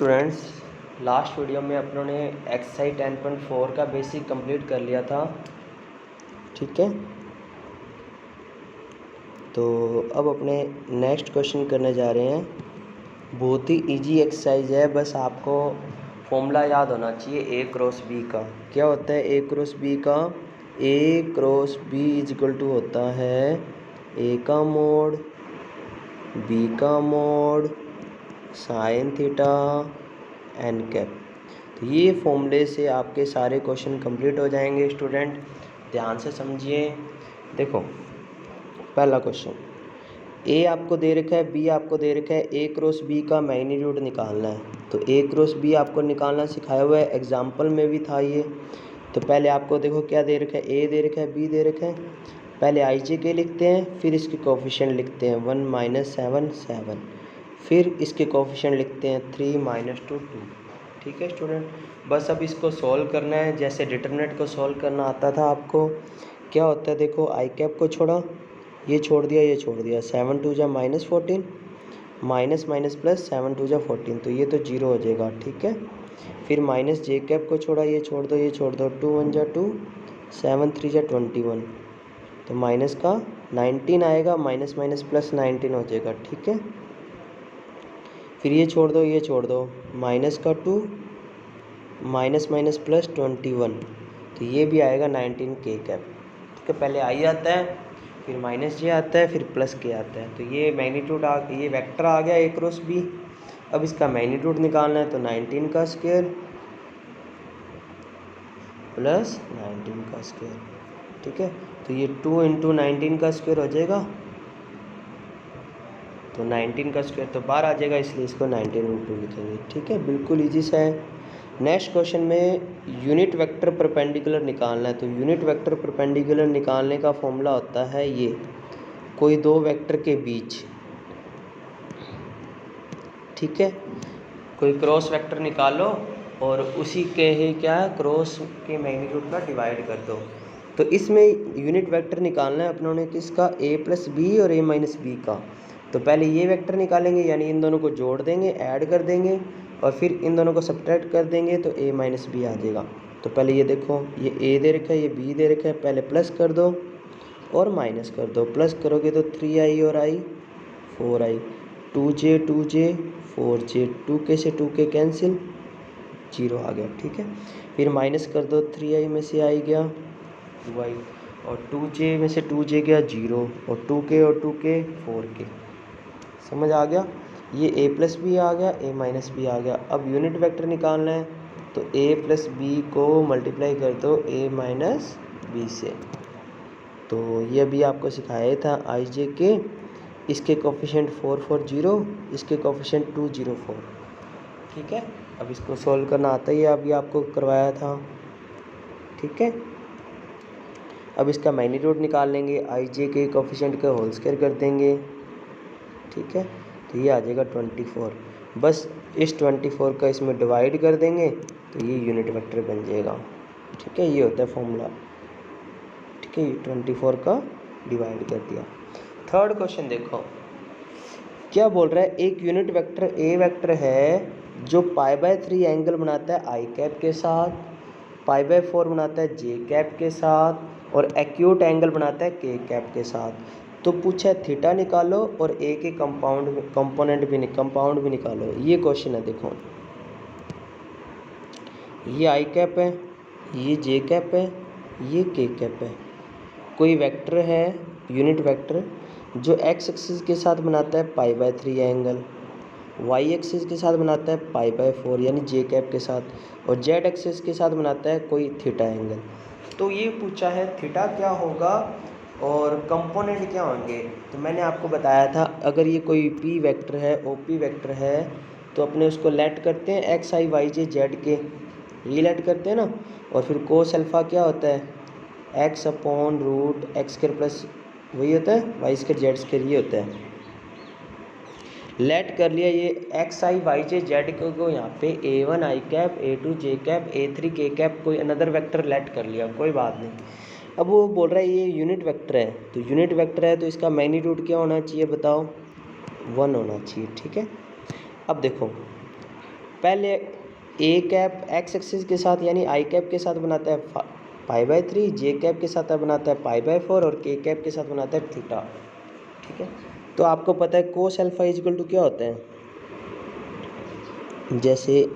Students, last video में अपनों ने एक्सरसाइज 10.4 का बेसिक कंप्लीट कर लिया था। ठीक है, तो अब अपने नेक्स्ट क्वेश्चन करने जा रहे हैं। बहुत ही इजी एक्सरसाइज है, बस आपको फॉर्मूला याद होना चाहिए ए क्रॉस बी का। क्या होता है ए क्रॉस बी का? A cross B is equal to होता है ए का मोड बी का mod sine theta N cap. तो ये फॉर्मूले से आपके सारे क्वेश्चन कंप्लीट हो जाएंगे। स्टूडेंट ध्यान से समझिए। देखो, पहला क्वेश्चन, ए आपको दे रखा है, बी आपको दे रखा है, ए क्रॉस बी का मैग्नीट्यूड निकालना है। तो ए क्रॉस बी आपको निकालना सिखाया हुआ है, एग्जाम्पल में भी था ये। तो पहले आपको देखो क्या दे रखा है, ए दे रखा है, बी दे रखा है। पहले आई जे के लिखते हैं, फिर इसके कोफिशिएंट लिखते हैं 1 - 7 7, फिर इसके कोफिशिएंट लिखते हैं 3 - 2 2। ठीक है स्टूडेंट, बस अब इसको सॉल्व करना है जैसे डिटरमिनेंट को सॉल्व करना आता था आपको। क्या होता है देखो, आई कैप को छोड़ा, ये छोड़ दिया, ये छोड़ दिया, 7 2 जा -14, माइनस माइनस प्लस 7 2 जा 14, तो ये तो जीरो हो जाएगा। ठीक है, फिर माइनस जे कैप को छोड़ा, ये छोड़ दो, ये छोड़ दो, 2 1 जा 2, 7 3 जा 21, तो माइनस का 19 आएगा, माइनस माइनस प्लस 19 हो जाएगा। ठीक है, फिर ये छोड़ दो, ये छोड़ दो, माइनस का 2, माइनस माइनस प्लस 21, तो ये भी आएगा 19 के कैप। ठीक है, पहले आई आता है, फिर माइनस जे आता है, फिर प्लस के आता है। तो ये मैग्नीट्यूड ये वेक्टर आ गया ए क्रॉस बी। अब इसका मैग्नीट्यूड निकालना है, तो 19 का स्क्वायर प्लस 19 का स्क्वायर। ठीक है, तो ये 2 × 19 का स्क्वायर हो जाएगा, तो 19 का स्क्वायर तो बाहर आ जाएगा, इसलिए इसको 19 × 2 लिखेंगे। ठीक है, बिल्कुल ईजी सा है। नेक्स्ट क्वेश्चन में यूनिट वेक्टर परपेंडिकुलर निकालना है। तो यूनिट वेक्टर परपेंडिकुलर निकालने का फॉर्मूला होता है ये, कोई दो वेक्टर के बीच, ठीक है, कोई क्रॉस वेक्टर निकालो और उसी के ही क्या क्रॉस के मैग्नीट्यूड का डिवाइड कर दो। तो इसमें यूनिट वेक्टर निकालना है अपनों ने किसका, a + b और a - b का। तो पहले ये वेक्टर निकालेंगे, यानी इन दोनों को जोड़ देंगे, ऐड कर देंगे, और फिर इन दोनों को सब्ट्रैक्ट कर देंगे, तो a - b आ जाएगा। तो पहले ये देखो, ये a दे रखा है, ये b दे रखा है, पहले प्लस कर दो और माइनस कर दो। प्लस करोगे तो 3i और i 4i, 2j 2j 4j, 2k से 2k कैंसिल, 0 आ गया। ठीक है, फिर माइनस कर दो, 3i में से i गया 2i, और 2j में से 2j गया 0, और 2k और 2k 4k। समझ आ गया? ये a + b आ गया, a - b आ गया। अब यूनिट वेक्टर निकालना है, तो a + b को मल्टीप्लाई कर दो a - b से। तो ये अभी आपको सिखाया था आई जे के, इसके कोफिशिएंट 440, इसके कोफिशिएंट 204। ठीक है, अब इसको सॉल्व करना आता ही है, अभी आपको करवाया था। ठीक है, अब इसका मैग्नीट्यूड निकाल लेंगे, आई जे के कोफिशिएंट का होल स्क्वायर कर देंगे। ठीक है, तो ये आ जाएगा 24। बस इस 24 का इसमें डिवाइड कर देंगे, तो ये यूनिट वेक्टर बन जाएगा। ठीक है, ये होता है फॉर्मूला। ठीक है, 24 का डिवाइड कर दिया। थर्ड क्वेश्चन देखो, क्या बोल रहा है, एक यूनिट वेक्टर ए वेक्टर है जो π/3 एंगल बनाता है आई कैप के साथ, π/4 बनाता है जे कैप के साथ, और एक्यूट एंगल बनाता है के कैप के साथ। तो पूछा है थीटा निकालो और ए के कंपाउंड भी निकालो। ये क्वेश्चन है। देखो, ये आई कैप है, ये जे कैप है, ये के कैप है। कोई वेक्टर है यूनिट वेक्टर जो एक्स एक्सिस के साथ बनाता है π/3 एंगल, वाई एक्सिस के साथ बनाता है π/4 यानी जे कैप के साथ, और जेड एक्सिस के साथ बनाता है कोई थीटा एंगल। तो ये पूछा है थीटा क्या होगा और कंपोनेंट क्या होंगे। तो मैंने आपको बताया था, अगर ये कोई पी वेक्टर है, ओ पी वेक्टर है, तो अपने उसको लेट करते हैं एक्स आई वाई जे जेड के, ये लेट करते हैं ना, और फिर कोस अल्फ़ा क्या होता है, x/√x² प्लस वही होता है y²z², ये होता है। लेट कर लिया ये एक्स आई वाई जे जेड को यहाँ पे a1 आई कैप, a2 जे कैप, a3 के कैप, कोई अनदर वेक्टर लेट कर लिया, कोई बात नहीं। अब वो बोल रहा है ये यूनिट वेक्टर है, तो यूनिट वेक्टर है तो इसका मैग्नीट्यूड क्या होना चाहिए बताओ, 1 होना चाहिए। ठीक है, अब देखो पहले ए कैप एक्स एक्सिस के साथ यानी आई कैप के साथ बनाता है π/3, जे कैप के साथ बनाता है π/4 और के कैप के साथ बनाता है थीटा। ठीक है, तो आपको पता है कोस अल्फा इक्वल टू क्या होता है, जैसे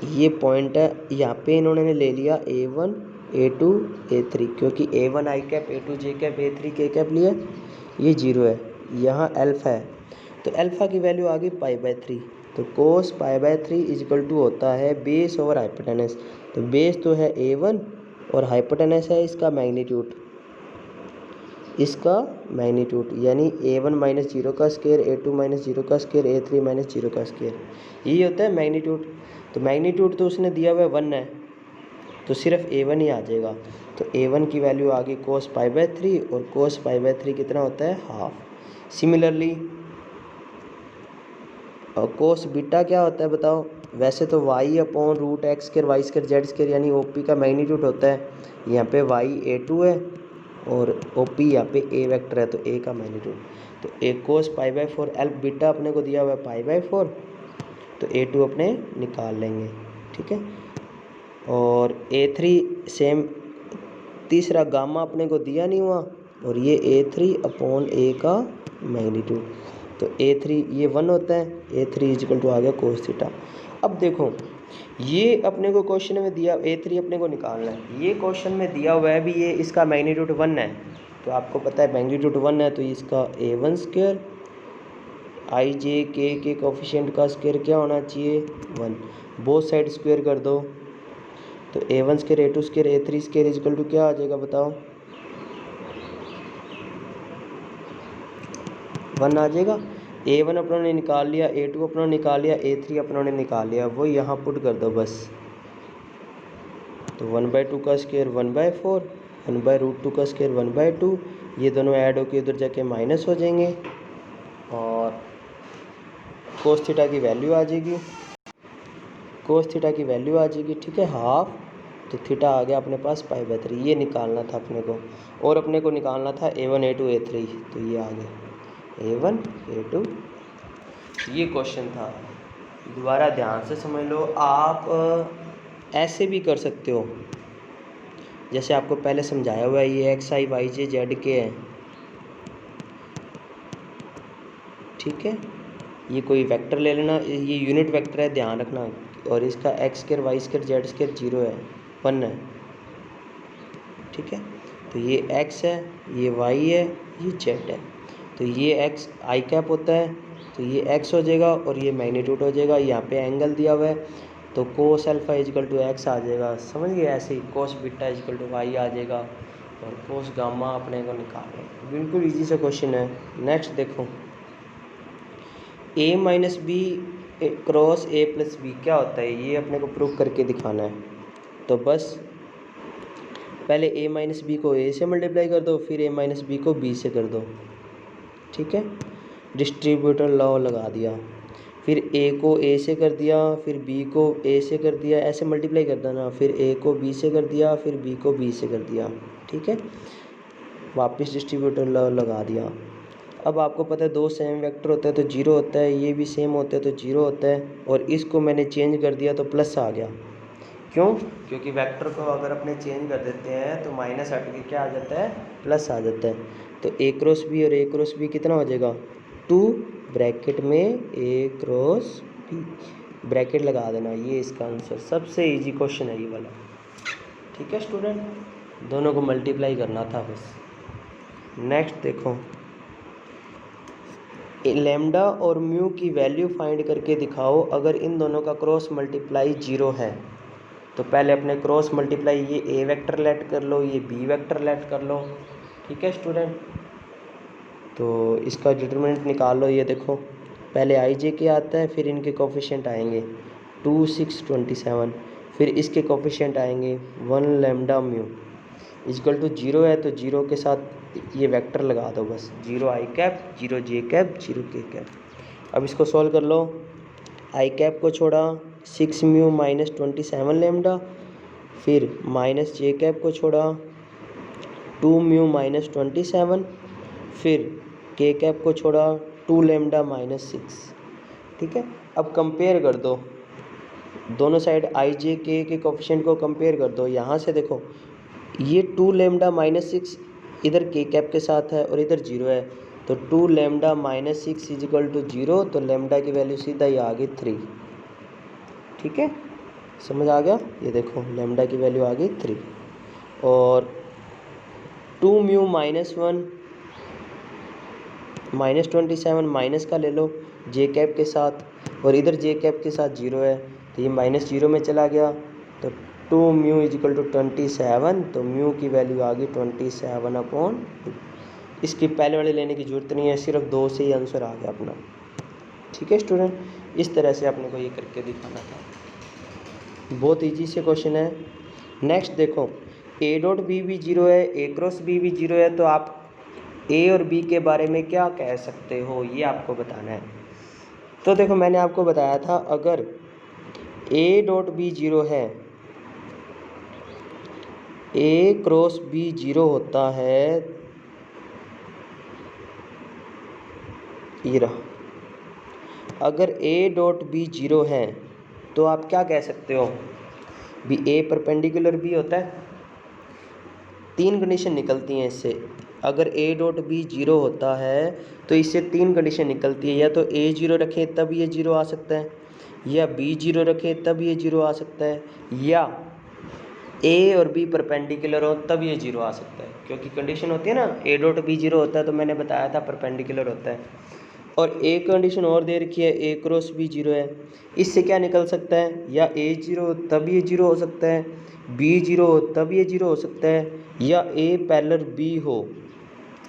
ये पॉइंट है, यहाँ पे इन्होंने ले लिया A1 A2 A3, क्योंकि A1 आई कैप A2 जे कैप A3 के कैप लिया, ये 0 है, यहाँ अल्फा है, तो अल्फा की वैल्यू आ गई π/3। तो कोस π/3 इक्वल टू होता है बेस ओवर हाइपोटेनस। तो बेस तो है A1 और हाइपोटेनस है इसका मैग्नीट्यूड, यानी A1 माइनस 0 का स्क्वायर, A2 माइनस 0 का स्क्वायर, A3 माइनस 0 का स्क्वायर, यही होता है मैग्नीट्यूड। तो मैग्नीट्यूड तो उसने दिया हुआ है 1 है, तो सिर्फ A1 ही आ जाएगा। तो A1 की वैल्यू आ गई कोस π/3 और कोस π/3 कितना होता है, हाफ। सिमिलरली और कोस बीटा क्या होता है बताओ, वैसे तो y/√x² y² z² यानी OP का मैग्नीट्यूड होता है, यहाँ पे y A2 है और OP यहाँ पे A वेक्टर है, तो A का मैग्नीट्यूड। तो A कोस π/4 एल्फ बीटा अपने को दिया हुआ है π/4, तो A2 अपने निकाल लेंगे। ठीक है, और A3 सेम, तीसरा गामा अपने को दिया नहीं हुआ, और ये A3/A का मैग्नीट्यूड, तो A3 ये 1 होता है, A3 इक्वल टू आ गया कोस थीटा। अब देखो ये अपने को क्वेश्चन में दिया, A3 अपने को निकालना है, ये क्वेश्चन में दिया हुआ है भी ये इसका मैग्नीट्यूड 1 है, तो आपको पता है मैग्नीट्यूड 1 है, तो इसका A1 स्क्वायर आई जे के कोफिशिएंट का स्क्वायर क्या होना चाहिए, 1, बोथ साइड स्क्वायर कर दो, तो A1 square A2 square A3 square equal to क्या आ जाएगा बताओ, 1 आ जाएगा। A1 अपनों ने निकाल लिया, A2 अपनों ने निकाल लिया, A3 अपनों ने निकाल लिया, वो यहाँ पुट कर दो बस। तो 1/2 का स्क्वायर 1/4, 1/√2 का स्क्वायर 1/2, ये दोनों ऐड होकर उधर जाके माइनस हो जाएंगे और कोस थीटा की वैल्यू आ जाएगी, ठीक है, हाफ। तो थीटा आ गया अपने पास π/3, ये निकालना था अपने को, और अपने को निकालना था A1 A2 A3, तो ये आ गया A1 A2, ये क्वेश्चन था। दोबारा ध्यान से समझ लो, आप ऐसे भी कर सकते हो, जैसे आपको पहले समझाया हुआ है, ये XI YJ ZK है, ठीक है, ये कोई वेक्टर ले लेना, ये यूनिट वेक्टर है ध्यान रखना, और इसका x² y² z² 0 है, 1 है, ठीक है। तो ये x है, ये y है, ये z है, तो ये x आई कैप होता है, तो ये x हो जाएगा और ये मैग्नीट्यूड हो जाएगा, यहाँ पे एंगल दिया हुआ है, तो cos alpha equal to x आ जाएगा, समझ गए। ऐसे ही cos beta equal to y आ जाएगा, और कोस गामा अपने को निकालना, बिल्कुल इजी सा क्वेश्चन है। नेक्स्ट देखो, a minus B cross a plus B क्या होता है, ये अपने को प्रूव करके दिखाना है। तो बस पहले a माइनस बी को a से मल्टीप्लाई कर दो, फिर a माइनस बी को b से कर दो, ठीक है, डिस्ट्रीब्यूटर लॉ लगा दिया, फिर a को a से कर दिया, फिर b को a से कर दिया, ऐसे मल्टीप्लाई कर देना, फिर a को b से कर दिया, फिर b को b से कर दिया, ठीक है, वापस डिस्ट्रीब्यूटर लॉ लगा दिया। अब आपको पता है दो सेम वेक्टर होता है तो 0 होता है, ये भी सेम होता है तो 0 होता है, और इसको मैंने चेंज कर दिया तो प्लस आ गया। क्यों? क्योंकि वेक्टर को अगर अपने चेंज कर देते हैं तो माइनस हट के क्या आ जाता है, प्लस आ जाता है। तो a क्रॉस बी और a क्रॉस बी कितना हो जाएगा, 2 ब्रैकेट में a क्रॉस बी, ब्रैकेट लगा देना, ये इसका आंसर। सबसे इजी क्वेश्चन है ये वाला, ठीक है स्टूडेंट, दोनों को मल्टीप्लाई करना था बस। नेक्स्ट देखो, लैम्डा और म्यू की वैल्यू फाइंड करके दिखाओ अगर इन दोनों का क्रॉस मल्टीप्लाई 0 है। तो पहले अपने क्रॉस मल्टीप्लाई ये a वेक्टर लेट कर लो, ये b वेक्टर लेट कर लो, ठीक है स्टूडेंट। तो इसका डिटरमिनेंट निकाल लो, ये देखो पहले आई जे के आता है, फिर इनके कोफिशिएंट आएंगे 2 6 27, फिर इसके कोफिशिएंट आएंगे 1 लैम्डा म्यू इक्वल टू 0 है, तो 0 के साथ ये वेक्टर लगा दो बस, 0 आई कैप 0 जे कैप 0 के कैप। अब इसको सॉल्व कर लो, आई कैप को छोड़ा 6 म्यू माइनस 27 लैम्डा, फिर माइनस जे कैप को छोड़ा 2 म्यू माइनस 27, फिर के कैप को छोड़ा 2 लैम्डा माइनस 6, ठीक है। अब कंपेयर कर दो, दोनों साइड आई जे के कोफिशिएंट को कंपेयर कर दो। यहाँ से देखो ये 2 लैम्डा माइनस 6 इधर के कैप के साथ है और इधर 0 है, तो 2 lambda minus 6 is equal to 0, तो लैम्डा की वैल्यू सीधा ही आ गई 3। ठीक है, समझ आ गया? ये देखो लैम्डा की वैल्यू आ गई 3। और 2 म्यू माइनस 1 माइनस 27 माइनस का ले लो जे कैप के साथ, और इधर जे कैप के साथ 0 है, तो ये माइनस 0 में चला गया, तो 2 म्यू इज इक्वल टू 27, तो म्यू की वैल्यू आ गई 27/2। इसकी पहले वाले लेने की ज़रूरत नहीं है, सिर्फ 2 से ही आंसर आ गया अपना। ठीक है स्टूडेंट, इस तरह से अपने को ये करके दिखाना था। बहुत ईजी से क्वेश्चन है। नेक्स्ट देखो, ए डॉट बी भी 0 है, ए क्रॉस बी भी 0 है, तो आप ए और बी के बारे में क्या कह सकते हो, ये आपको बताना है। तो देखो मैंने आपको बताया था, अगर ए डॉट बी 0 है, ए क्रॉस बी 0 होता है, ये रहा, अगर ए डॉट बी 0 है तो आप क्या कह सकते हो भी ए परपेंडिकुलर बी होता है। 3 कंडीशन निकलती हैं इससे। अगर ए डॉट बी 0 होता है तो इससे 3 कंडीशन निकलती है, या तो ए 0 रखें तब ये 0 आ सकता है, या बी 0 रखें तब ये 0 आ सकता है, या ए और बी परपेंडिकुलर हो तब ये 0 आ सकता है। क्योंकि कंडीशन होती है ना, ए डॉट बी 0 होता है तो मैंने बताया था परपेंडिकुलर होता है। और एक कंडीशन और दे रखी है, ए क्रॉस बी 0 है, इससे क्या निकल सकता है, या ए 0 तब ये 0 हो सकता है, बी 0 तब ये 0 हो सकता है, या ए पैरेलल बी हो।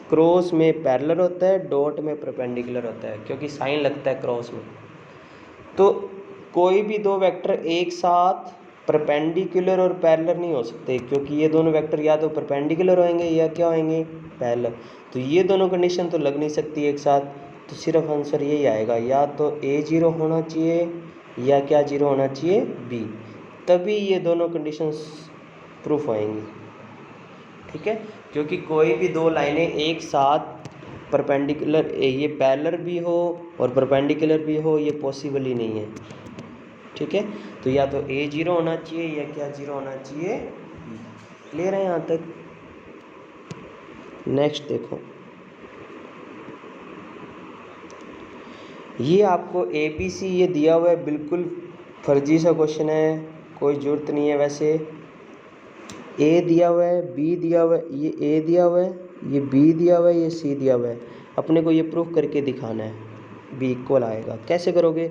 क्रॉस में पैरेलल होता है, डॉट में परपेंडिकुलर होता है, क्योंकि साइन लगता है क्रॉस में। तो कोई भी दो वेक्टर एक साथ परपेंडिकुलर और पैरेलल नहीं हो सकते, क्योंकि ये दोनों वेक्टर या तो परपेंडिकुलर होंगे या क्या होंगे, पैरेलल। तो ये दोनों कंडीशन तो लग नहीं सकती एक साथ, तो सिर्फ आंसर यही आएगा, या तो ए 0 होना चाहिए या क्या 0 होना चाहिए, बी, तभी ये दोनों कंडीशंस प्रूफ होएंगी। ठीक है, क्योंकि कोई भी दो लाइनें एक साथ परपेंडिकुलर, ये पैरेलल भी हो और परपेंडिकुलर भी हो, ये पॉसिबल ही नहीं है। ठीक है, तो या तो ए 0 होना चाहिए या क्या 0 होना चाहिए, क्लियर है यहाँ तक? नेक्स्ट देखो, ये आपको ए बी सी ये दिया हुआ है, बिल्कुल फर्जी सा क्वेश्चन है, कोई ज़रूरत नहीं है। वैसे ए दिया हुआ है, बी दिया हुआ है, ये ए दिया हुआ है, ये बी दिया हुआ है, ये सी दिया हुआ है, अपने को ये प्रूफ करके दिखाना है बी इक्वल आएगा। कैसे करोगे,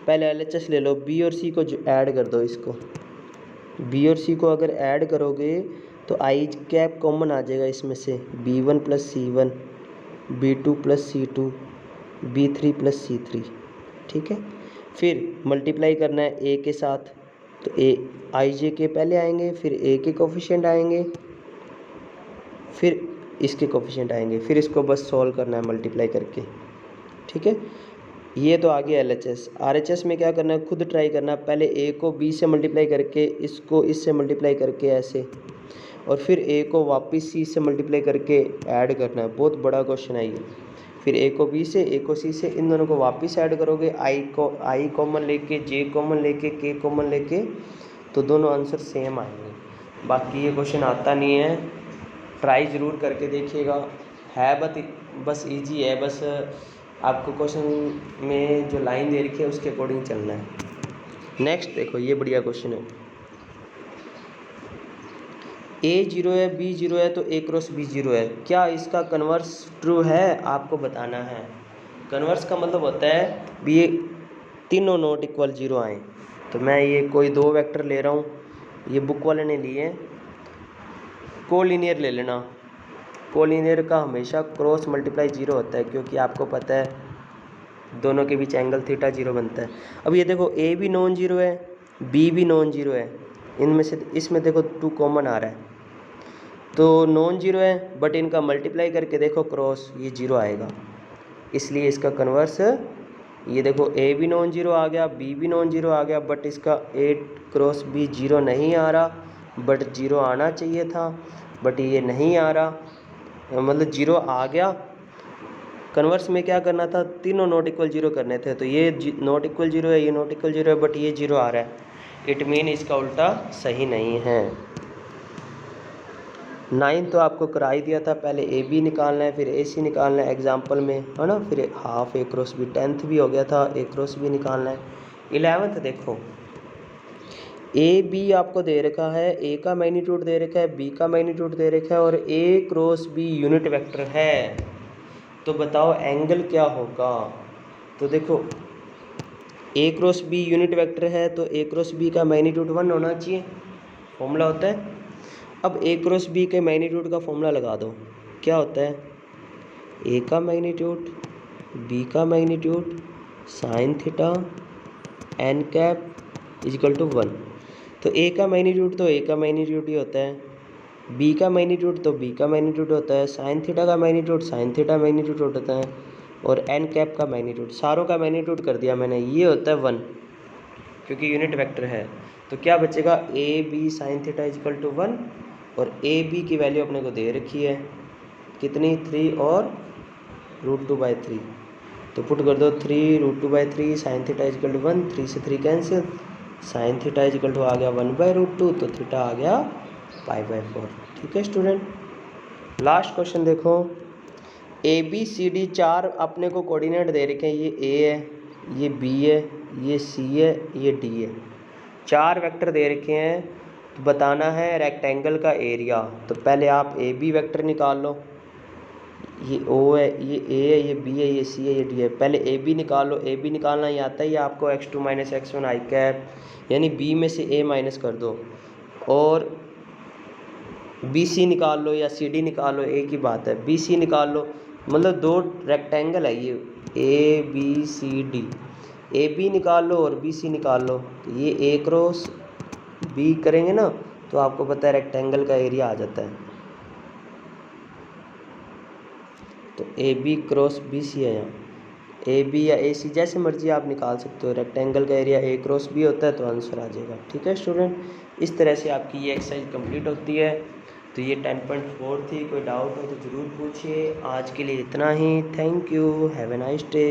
पहले LHS ले लो, बी और सी को जो ऐड कर दो, इसको बी और सी को अगर ऐड करोगे तो आई कैप कॉमन आ जाएगा इसमें से, B1 + C1, B2 + C2, B3 + C3। ठीक है, फिर मल्टीप्लाई करना है ए के साथ, तो ए आई जे के पहले आएंगे, फिर ए के कोफिशिएंट आएंगे, फिर इसके कोफिशिएंट आएंगे, फिर इसको बस सॉल्व करना है मल्टीप्लाई करके। ठीक है, ये तो आ गया LHS। RHS में क्या करना है, खुद ट्राई करना है, पहले ए को बी से मल्टीप्लाई करके, इसको इससे मल्टीप्लाई करके ऐसे, और फिर ए को वापस सी से मल्टीप्लाई करके ऐड करना है। बहुत बड़ा क्वेश्चन है ये। फिर ए को बी से, ए को सी से, इन दोनों को वापस ऐड करोगे, आई कॉमन लेके, जे कॉमन लेके, के कॉमन लेके, तो दोनों आंसर सेम आएंगे। बाकी ये क्वेश्चन आता नहीं है, ट्राई ज़रूर करके देखिएगा, है बस इजी है, बस आपको क्वेश्चन में जो लाइन दे रखी है उसके अकॉर्डिंग चलना है। नेक्स्ट देखो, ये बढ़िया क्वेश्चन है, ए 0 है, बी 0 है, तो ए क्रॉस बी 0 है, क्या इसका कन्वर्स ट्रू है, आपको बताना है। कन्वर्स का मतलब होता है भी ये तीनों नॉट इक्वल 0 आए। तो मैं ये कोई दो वेक्टर ले रहा हूँ, ये बुक वाले ने लिए, कोलिनियर ले लेना। कोलिनियर का हमेशा क्रॉस मल्टीप्लाई 0 होता है, क्योंकि आपको पता है दोनों के बीच एंगल थीटा 0 बनता है। अब ये देखो, ए भी नॉन 0 है, बी भी नॉन 0 है, इनमें से इसमें देखो 2 कॉमन आ रहा है, तो नॉन 0 है, बट इनका मल्टीप्लाई करके देखो क्रॉस, ये 0 आएगा, इसलिए इसका कन्वर्स, ये देखो ए भी नॉन 0 आ गया, बी भी नॉन 0 आ गया, बट इसका ए क्रॉस बी 0 नहीं आ रहा, बट 0 आना चाहिए था, बट ये नहीं आ रहा, मतलब 0 आ गया, कन्वर्स में क्या करना था, तीनों नॉट इक्वल जीरो करने थे, तो ये नॉट इक्वल जीरो है, ये नॉट इक्वल जीरो है, बट ये जीरो आ रहा है, इट मीन इसका उल्टा सही नहीं है। 9 तो आपको करा ही दिया था, पहले ए बी निकालना है, फिर ए सी निकालना है एग्जाम्पल में, है ना, फिर हाफ ए क्रॉस बी, 10th भी हो गया था, ए क्रॉस बी निकालना है। 11th देखो, ए बी आपको दे रखा है, ए का मैग्नीट्यूड दे रखा है, बी का मैग्नीट्यूड दे रखा है, और A cross B unit vector है, तो बताओ एंगल क्या होगा। तो देखो A cross B unit vector है, तो ए क्रॉस बी का मैग्नीट्यूड 1 होना चाहिए, फॉर्मूला होता है। अब ए क्रॉस बी के मैग्नीट्यूड का फॉर्मूला लगा दो, क्या होता है, ए का मैग्नीट्यूड बी का magnitude sine theta N cap equal to 1। तो ए का मैग्नीट्यूड तो ए का मैग्नीट्यूड ही होता है, बी का मैग्नीट्यूड तो बी का मैग्नीट्यूड होता है, साइन थीटा का मैग्नीट्यूड साइन थीटा मैग्नीट्यूड होता है, और एन कैप का मैग्नीट्यूड, सारों का मैग्नीट्यूड कर दिया मैंने, ये होता है 1, क्योंकि यूनिट वेक्टर है। तो क्या बचेगा, A B sine theta is equal to 1, और ए बी की वैल्यू अपने को दे रखी है कितनी, 3 और √2/3, तो पुट कर दो 3 √2/3 साइन थीटा इजिकल टू 1, 3 से 3 cancel, sine theta is equal to आ गया 1/√2, तो थीटा आ गया π/4। ठीक है स्टूडेंट। लास्ट क्वेश्चन देखो, ए बी सी डी 4 अपने को कोऑर्डिनेट दे रखे हैं, ये ए है, ये बी है, ये सी है, ये डी है, 4 वेक्टर दे रखे हैं, तो बताना है रेक्टेंगल का एरिया। तो पहले आप ए बी वेक्टर निकाल लो, ये ओ है, ये ए है, ये बी है, ये सी है, ये डी है, पहले ए बी निकाल लो। ए बी निकालना ही आता है, ये आपको x2 - x1 आई कैप, यानी बी में से ए माइनस कर दो, और बी सी निकाल लो या सी डी निकाल लो, एक ही बात है, बी सी निकाल लो, मतलब 2 रेक्टेंगल है ये, A B C D, A B निकाल लो और बी सी निकाल लो, तो ये ए क्रॉस बी करेंगे ना, तो आपको पता है रेक्टेंगल का एरिया आ जाता है, तो A B cross B C है, यहाँ ए बी या ए सी जैसे मर्जी आप निकाल सकते हो, रेक्टेंगल का एरिया ए क्रॉस बी होता है, तो आंसर आ जाएगा। ठीक है स्टूडेंट, इस तरह से आपकी ये एक्सरसाइज कंप्लीट होती है। तो ये 10.4 थी, कोई डाउट हो तो ज़रूर पूछिए। आज के लिए इतना ही, thank you, have a nice day.